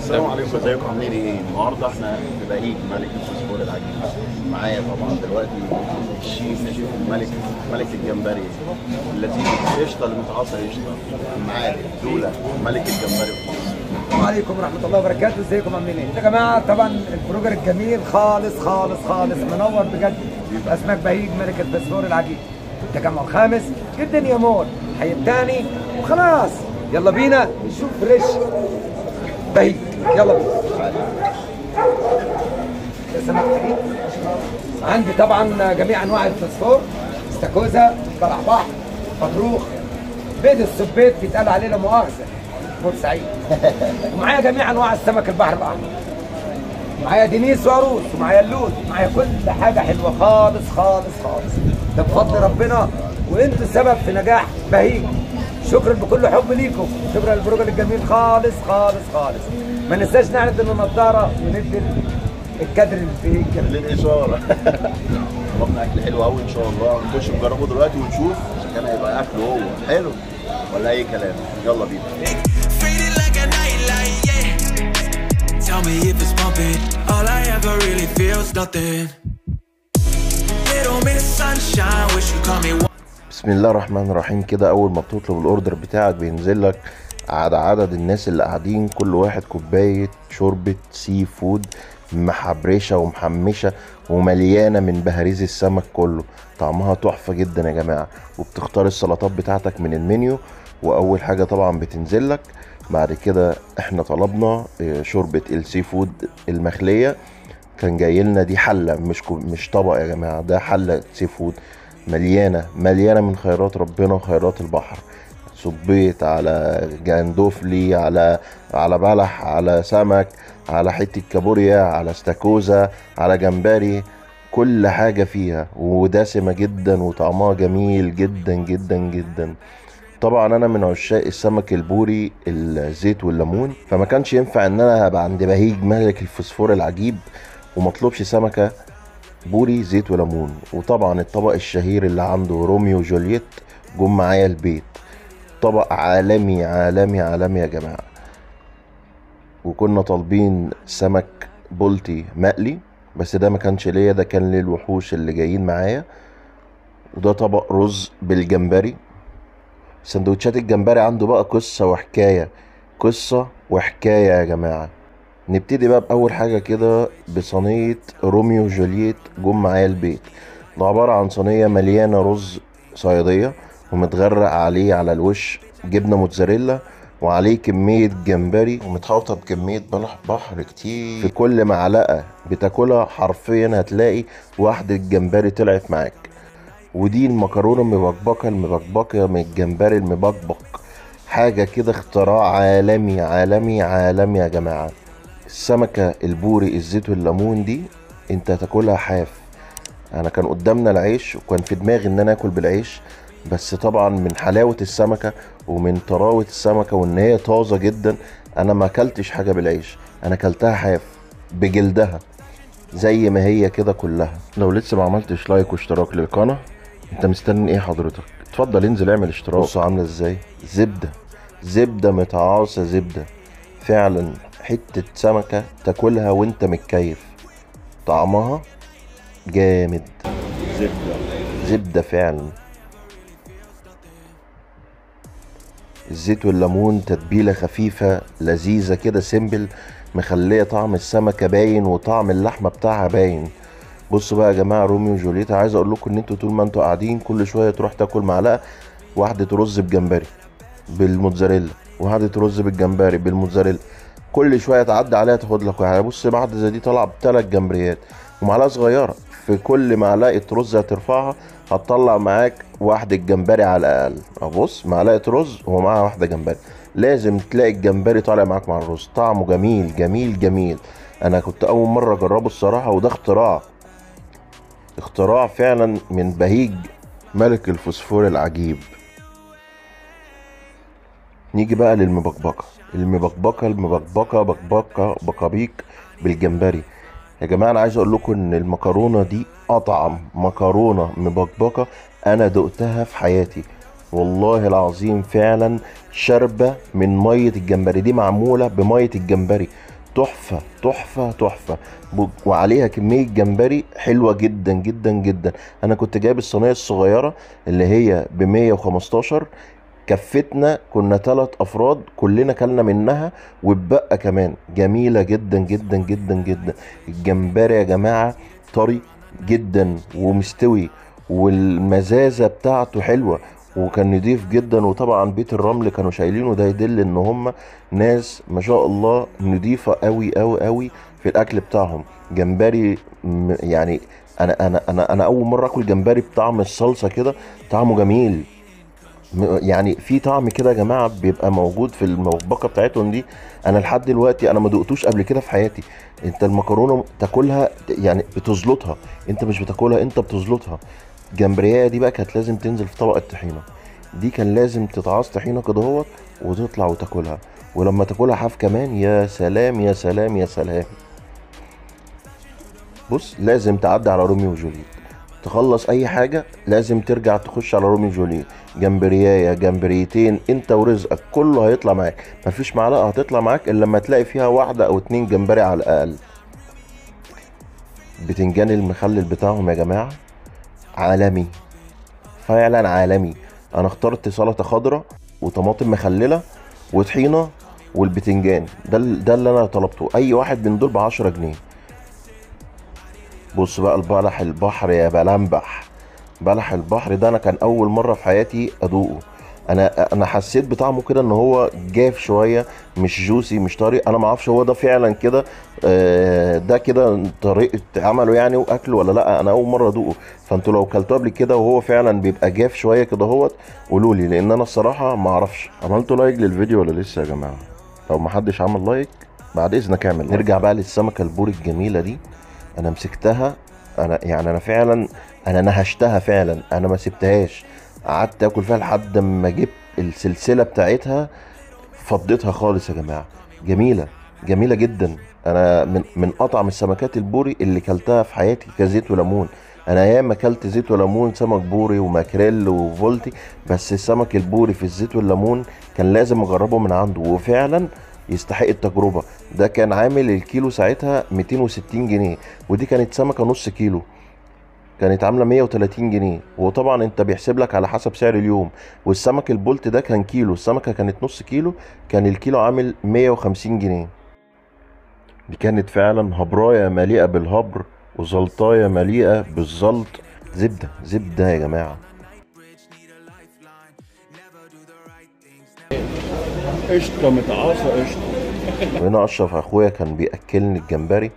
السلام عليكم، ازيكم عاملين ايه؟ النهارده احنا في بهيج ملك الفوسفور العجيب. معايا طبعا دلوقتي الشيف ملك الجمبري الذي قشطه اللي متعصر قشطه. معايا دوله ملك الجمبري في مصر. السلام عليكم ورحمه الله وبركاته، ازيكم عاملين ايه؟ يا جماعه طبعا البروجر الجميل خالص خالص خالص منور بجد اسماك بهيج ملك الفوسفور العجيب. التجمع الخامس الدنيا مول الحي الثاني وخلاص. يلا بينا نشوف فريش بهيج، يلا بينا. يا سمك حبيبي، عندي طبعا جميع انواع الفوسفور، استاكوزا، بلح بحر، بطروخ، بيض السبيط بيتقال عليه لا مؤاخذه بورسعيد. ومعايا جميع انواع السمك البحر الاحمر، معايا دينيس وعروس، ومعايا اللوت، معايا كل حاجه حلوه خالص خالص خالص. ده بفضل ربنا وانتوا السبب في نجاح بهيج. شكرا بكل حب ليكم، شكرا للبروجر الجميل خالص خالص خالص. ما ننساش نعرض النضاره وندي الكادر اللي فيه للاشاره. طلبنا اكل حلو قوي ان شاء الله، نخش نجربه دلوقتي ونشوف اذا كان هيبقى اكله هو حلو ولا اي كلام. يلا بينا. Tell me if it's bumping, all I ever really feel is nothing. Little miss sunshine, wish you call me. بسم الله الرحمن الرحيم. كده اول ما بتطلب الاوردر بتاعك بينزل لك على عدد الناس اللي قاعدين كل واحد كوبايه شوربه سي فود محبرشه ومحمشه ومليانه من بهاريز السمك كله. طعمها تحفه جدا يا جماعه. وبتختار السلطات بتاعتك من المنيو، واول حاجه طبعا بتنزل لك. بعد كده احنا طلبنا شوربه السي فود المخليه، كان جاي لنا دي حله مش طبق يا جماعه، ده حله سي فود مليانه من خيرات ربنا وخيرات البحر. صبيت على جندوفلي، على بلح، على سمك، على حته كابوريا، على استاكوزا، على جمبري، كل حاجه فيها ودسمه جدا وطعمها جميل جدا جدا جدا. طبعا انا من عشاق السمك البوري الزيت والليمون، فما كانش ينفع ان انا ابقى عند بهيج ملك الفوسفور العجيب ومطلبش سمكه بوري زيت وليمون. وطبعا الطبق الشهير اللي عنده روميو وجولييت جم معايا البيت، طبق عالمي عالمي عالمي يا جماعه. وكنا طالبين سمك بولتي مقلي، بس ده ما كانش ليا، ده كان للوحوش اللي جايين معايا. وده طبق رز بالجمبري. سندوتشات الجمبري عنده بقى قصة وحكاية يا جماعة. نبتدي بقى بأول حاجة كده بصينية روميو وجولييت جم معايا البيت. ده عبارة عن صينية مليانة رز صيادية ومتغرق عليه على الوش جبنة موتزاريلا، وعليه كمية جمبري ومتحوطة بكمية بلح بحر كتير. في كل معلقة بتاكلها حرفيا هتلاقي واحدة جمبري طلعت معاك. ودي المكرونه المبكبكه من الجمبري المبكبك، حاجه كده اختراع عالمي عالمي عالمي يا جماعه. السمكه البوري الزيت والليمون دي انت هتاكلها حاف. انا كان قدامنا العيش وكان في دماغي ان انا اكل بالعيش، بس طبعا من حلاوه السمكه ومن طراوه السمكه وان هي طازه جدا انا ما اكلتش حاجه بالعيش، انا اكلتها حاف بجلدها زي ما هي كده كلها. لو لسه ما عملتش لايك واشتراك للقناه انت مستني ايه حضرتك؟ اتفضل انزل اعمل اشتراك. بصوا عامله ازاي، زبده متعاصه، زبده فعلا، حته سمكه تاكلها وانت متكيف، طعمها جامد. زبده فعلا. الزيت والليمون تتبيله خفيفه لذيذه كده سيمبل، مخليه طعم السمكه باين وطعم اللحمه بتاعها باين. بصوا بقى يا جماعه روميو وجولييت، عايز اقول لكم ان انتوا طول ما انتوا قاعدين كل شويه تروح تاكل معلقه واحده رز بجمبري بالموتزاريلا، واحده رز بالجمبري بالموتزاريلا، كل شويه تعدي عليها تاخد لك واحده. بص واحده زي دي طالعه ب3 جمبريات ومعلقه صغيره، في كل معلقه رز هترفعها هتطلع معاك واحده جمبري على الاقل. ابص معلقه رز ومعاها واحده جمبري، لازم تلاقي الجمبري طالع معاك مع الرز، طعمه جميل جميل جميل. انا كنت اول مره اجربه الصراحه، وده اختراع فعلا من بهيج ملك الفوسفور العجيب. نيجي بقى للمبكبكه، بكابيك بالجمبري. يا جماعه انا عايز اقول لكم ان المكرونه دي اطعم مكرونه مبكبكه انا دقتها في حياتي، والله العظيم فعلا شاربه من ميه الجمبري، دي معموله بميه الجمبري تحفه تحفه تحفه. وعليها كميه جمبري حلوه جدا جدا جدا. انا كنت جايب الصينيه الصغيره اللي هي ب 115، كفتنا كنا 3 افراد كلنا كلنا منها واتبقى كمان. جميله جدا جدا جدا جدا. الجمبري يا جماعه طري جدا ومستوي، والمزازه بتاعته حلوه، وكان نضيف جدا. وطبعا بيت الرمل كانوا شايلينه، ده يدل ان هم ناس ما شاء الله نضيفه قوي قوي قوي في الاكل بتاعهم. جمبري يعني انا اول مره اكل جمبري بطعم الصلصه كده، طعمه جميل. يعني في طعم كده يا جماعه بيبقى موجود في المطبقه بتاعتهم دي، انا لحد دلوقتي انا ما دقتوش قبل كده في حياتي. انت المكرونه تاكلها يعني بتزلطها، انت مش بتاكلها، انت بتزلطها. الجمبريه دي بقى كانت لازم تنزل في طبق الطحينه، دي كان لازم تتعص طحينه كده اهوت وتطلع وتاكلها. ولما تاكلها حاف كمان، يا سلام يا سلام يا سلام. بص لازم تعدي على روميو وجوليت، تخلص اي حاجه لازم ترجع تخش على روميو وجوليت. جمبريايه جمبريتين انت ورزقك كله هيطلع معاك، مفيش معلقه هتطلع معاك الا لما تلاقي فيها 1 أو 2 جمبري على الاقل. بتنجان المخلل بتاعهم يا جماعه عالمي، فعلا عالمي. انا اخترت سلطه خضراء وطماطم مخلله وطحينه والبتنجان، ده اللي انا طلبته. اي واحد من دول ب10 جنيه. بص بقى البلح البحر يا بلمبح، بلح البحر ده انا كان اول مره في حياتي ادوقه. انا حسيت بطعمه كده ان هو جاف شويه، مش جوسي مش طري. انا ما اعرفش هو ده فعلا كده ده كده طريقه عمله يعني واكله ولا لا، انا اول مره ادوقه. فانتوا لو كلتوه قبل كده وهو فعلا بيبقى جاف شويه كده اهوت قولوا لي، لان انا الصراحه ما اعرفش. عملتوا لايك للفيديو ولا لسه يا جماعه؟ لو ما حدش عمل لايك بعد اذنك اعمل. نرجع بقى للسمكه البوري الجميله دي. انا مسكتها، انا فعلا انا نهشتها فعلا، انا ما سبتهاش، قعدت اكل فيها لحد ما جبت السلسله بتاعتها، فضيتها خالص يا جماعه. جميله جميله جدا. انا من اطعم السمكات البوري اللي كلتها في حياتي كزيت وليمون. انا ياما اكلت زيت وليمون سمك بوري وماكريل وفولتي، بس السمك البوري في الزيت والليمون كان لازم اجربه من عنده، وفعلا يستحق التجربه. ده كان عامل الكيلو ساعتها 260 جنيه، ودي كانت سمكه نص كيلو كانت عامله 130 جنيه. وطبعا انت بيحسب لك على حسب سعر اليوم. والسمك البولت ده كان كيلو، السمكه كانت نص كيلو، كان الكيلو عامل 150 جنيه. دي كانت فعلا هبرايه مليئه بالهبر وزلطايه مليئه بالزلط. زبده زبده يا جماعه. قشطه متعاصه قشطه. وهنا اشرف اخويا كان بياكلني الجمبري.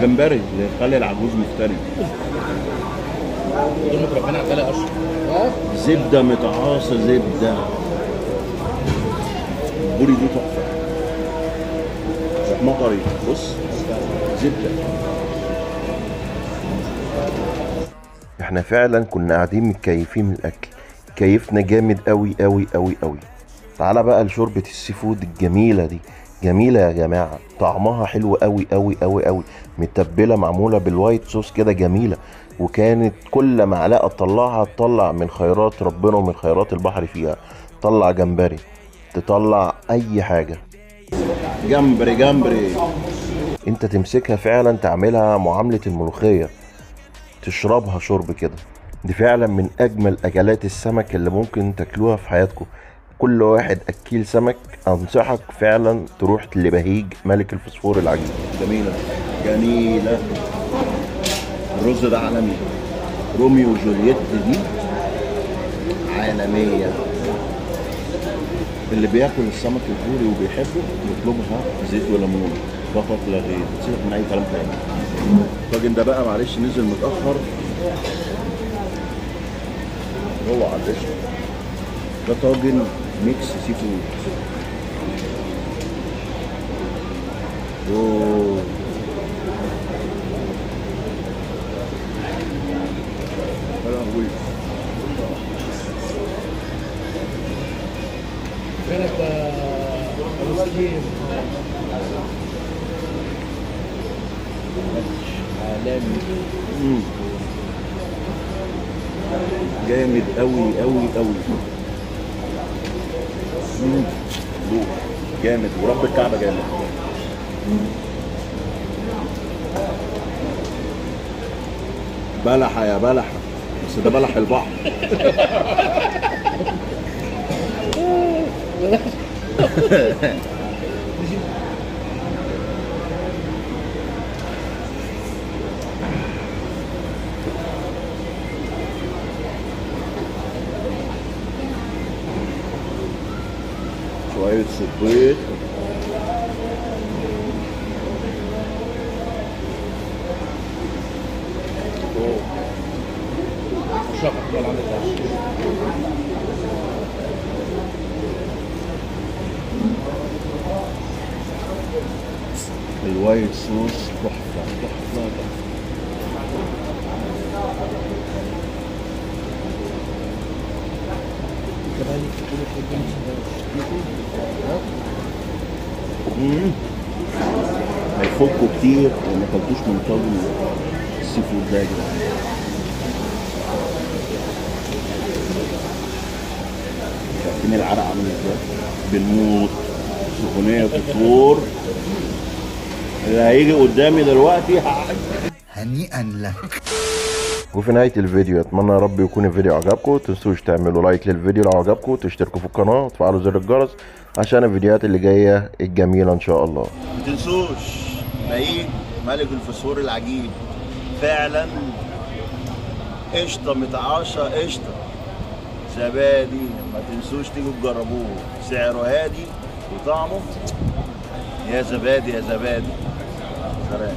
جمبري اللي يخلي العجوز مفتري. ربنا يخلي اشرف. زبده متعاصه زبده. البوري دي تحفه، لحمه طري. بص زبده. احنا فعلا كنا قاعدين متكيفين من الاكل، كيفنا جامد قوي قوي قوي قوي. تعالى بقى لشوربه السي فود الجميله دي. جميله يا جماعه، طعمها حلو قوي قوي قوي قوي، متبله معموله بالوايت صوص كده جميله. وكانت كل معلقه تطلعها تطلع من خيرات ربنا ومن خيرات البحر فيها. تطلع جمبري، تطلع اي حاجه. جمبري جمبري. انت تمسكها فعلا تعملها معامله الملوخيه، تشربها شرب كده. دي فعلا من اجمل اكلات السمك اللي ممكن تاكلوها في حياتكم. كل واحد اكيل سمك انصحك فعلا تروح لبهيج ملك الفسفور العجيب. جميله جميله. الرز ده عالمي. روميو وجولييت دي عالميه. اللي بياكل السمك البوري وبيحبه يطلبها زيت وليمون فقط لا غير، سيبك من اي كلام تاني. الطاجن ده بقى معلش نزل متاخر، هو على القشطه. ده طاجن ميكس سي فود. اوه يا لهوي. كانت مسكين عالمي. جامد قوي قوي قوي. دوق. جامد ورب الكعبه جامد. بلحه يا بلحه، بس ده بلح البحر. شوية صبيط شقق طبعا عندك عشان. الوايت صوص تحفة تحفة تحفة. هيفكوا كتير وما كلتوش من طاجن السي فود ده يا جدعان. شايفين العرق عامل ازاي؟ بنموت سخونية بتفور. اللي هيجي قدامي دلوقتي هنيئا لك. وفي نهاية الفيديو اتمنى يا رب يكون الفيديو عجبكم. متنسوش تعملوا لايك للفيديو لو عجبكم، تشتركوا في القناة وتفعلوا زر الجرس عشان الفيديوهات اللي جاية الجميلة ان شاء الله. ما تنسوش نعيد ملك الفسفور العجيب فعلا. قشطة متعاشة قشطة زبادي، ما تنسوش تيجوا تجربوه، سعره هادي وطعمه يا زبادي يا زبادي. سلام.